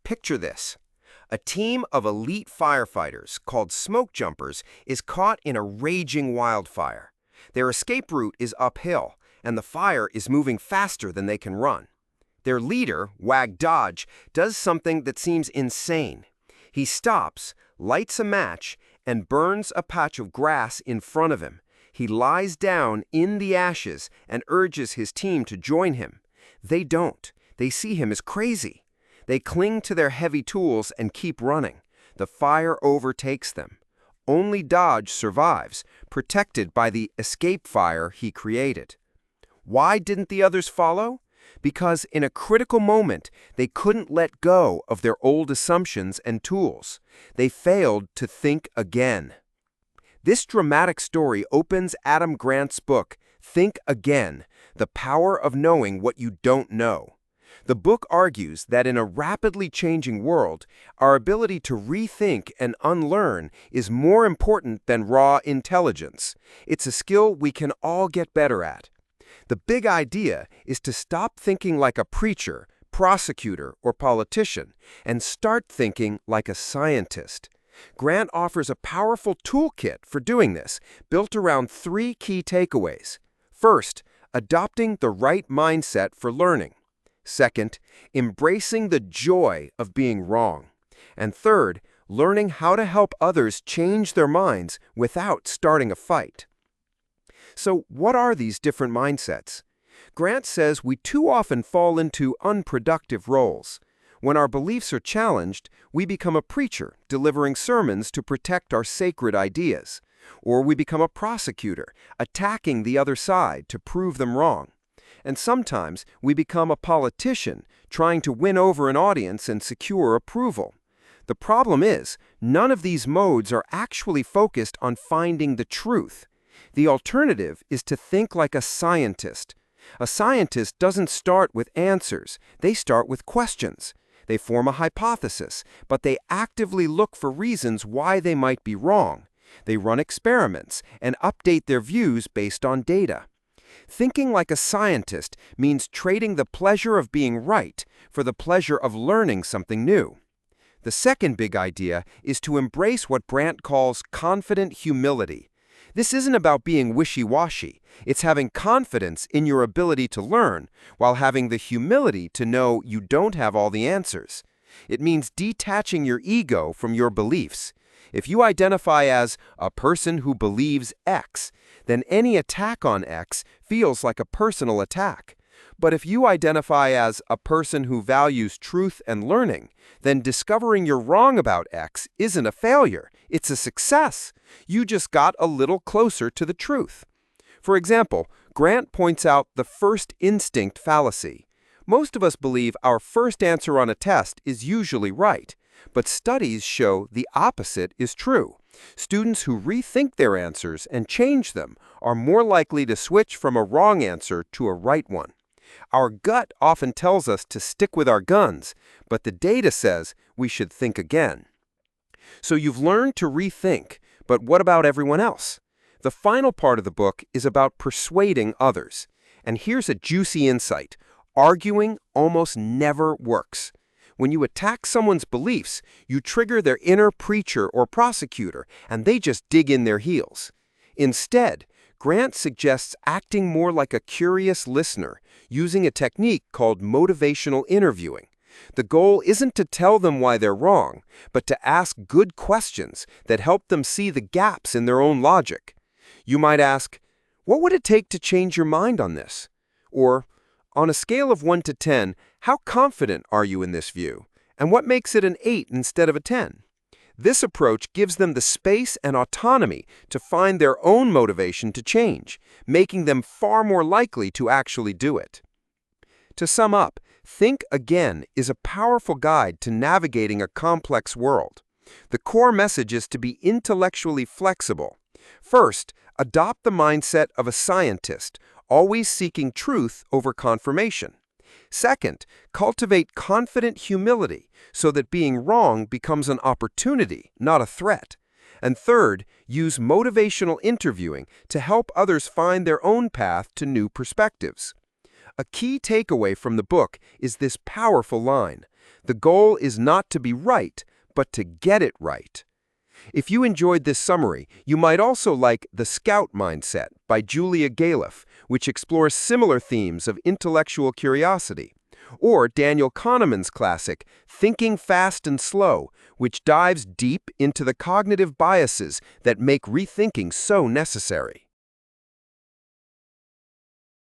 Picture this. A team of elite firefighters, called smoke jumpers, is caught in a raging wildfire. Their escape route is uphill, and the fire is moving faster than they can run. Their leader, Wag Dodge, does something that seems insane. He stops, lights a match, and burns a patch of grass in front of him. He lies down in the ashes and urges his team to join him. They don't. They see him as crazy. They cling to their heavy tools and keep running. The fire overtakes them. Only Dodge survives, protected by the escape fire he created. Why didn't the others follow? Because in a critical moment, they couldn't let go of their old assumptions and tools. They failed to think again. This dramatic story opens Adam Grant's book, Think Again: The Power of Knowing What You Don't Know. The book argues that in a rapidly changing world, our ability to rethink and unlearn is more important than raw intelligence. It's a skill we can all get better at. The big idea is to stop thinking like a preacher, prosecutor, or politician, and start thinking like a scientist. Grant offers a powerful toolkit for doing this, built around 3 key takeaways. First, adopting the right mindset for learning. Second, embracing the joy of being wrong. And third, learning how to help others change their minds without starting a fight. So what are these different mindsets? Grant says we too often fall into unproductive roles. When our beliefs are challenged, we become a preacher delivering sermons to protect our sacred ideas. Or we become a prosecutor, attacking the other side to prove them wrong. And sometimes we become a politician, trying to win over an audience and secure approval. The problem is, none of these modes are actually focused on finding the truth. The alternative is to think like a scientist. A scientist doesn't start with answers, they start with questions. They form a hypothesis, but they actively look for reasons why they might be wrong. They run experiments and update their views based on data. Thinking like a scientist means trading the pleasure of being right for the pleasure of learning something new. The second big idea is to embrace what Grant calls confident humility. This isn't about being wishy-washy. It's having confidence in your ability to learn while having the humility to know you don't have all the answers. It means detaching your ego from your beliefs. If you identify as a person who believes X, then any attack on X feels like a personal attack. But if you identify as a person who values truth and learning, then discovering you're wrong about X isn't a failure, it's a success. You just got a little closer to the truth. For example, Grant points out the first instinct fallacy. Most of us believe our first answer on a test is usually right, but studies show the opposite is true. Students who rethink their answers and change them are more likely to switch from a wrong answer to a right one. Our gut often tells us to stick with our guns, but the data says we should think again. So you've learned to rethink, but what about everyone else? The final part of the book is about persuading others. And here's a juicy insight. Arguing almost never works. When you attack someone's beliefs, you trigger their inner preacher or prosecutor, and they just dig in their heels. Instead, Grant suggests acting more like a curious listener, using a technique called motivational interviewing. The goal isn't to tell them why they're wrong, but to ask good questions that help them see the gaps in their own logic. You might ask, what would it take to change your mind on this? Or, on a scale of 1 to 10, how confident are you in this view? And what makes it an 8 instead of a 10? This approach gives them the space and autonomy to find their own motivation to change, making them far more likely to actually do it. To sum up, Think Again is a powerful guide to navigating a complex world. The core message is to be intellectually flexible. First, adopt the mindset of a scientist, always seeking truth over confirmation. Second, cultivate confident humility so that being wrong becomes an opportunity, not a threat. And third, use motivational interviewing to help others find their own path to new perspectives. A key takeaway from the book is this powerful line: The goal is not to be right, but to get it right. If you enjoyed this summary, you might also like The Scout Mindset by Julia Galef, which explores similar themes of intellectual curiosity. Or Daniel Kahneman's classic, Thinking Fast and Slow, which dives deep into the cognitive biases that make rethinking so necessary.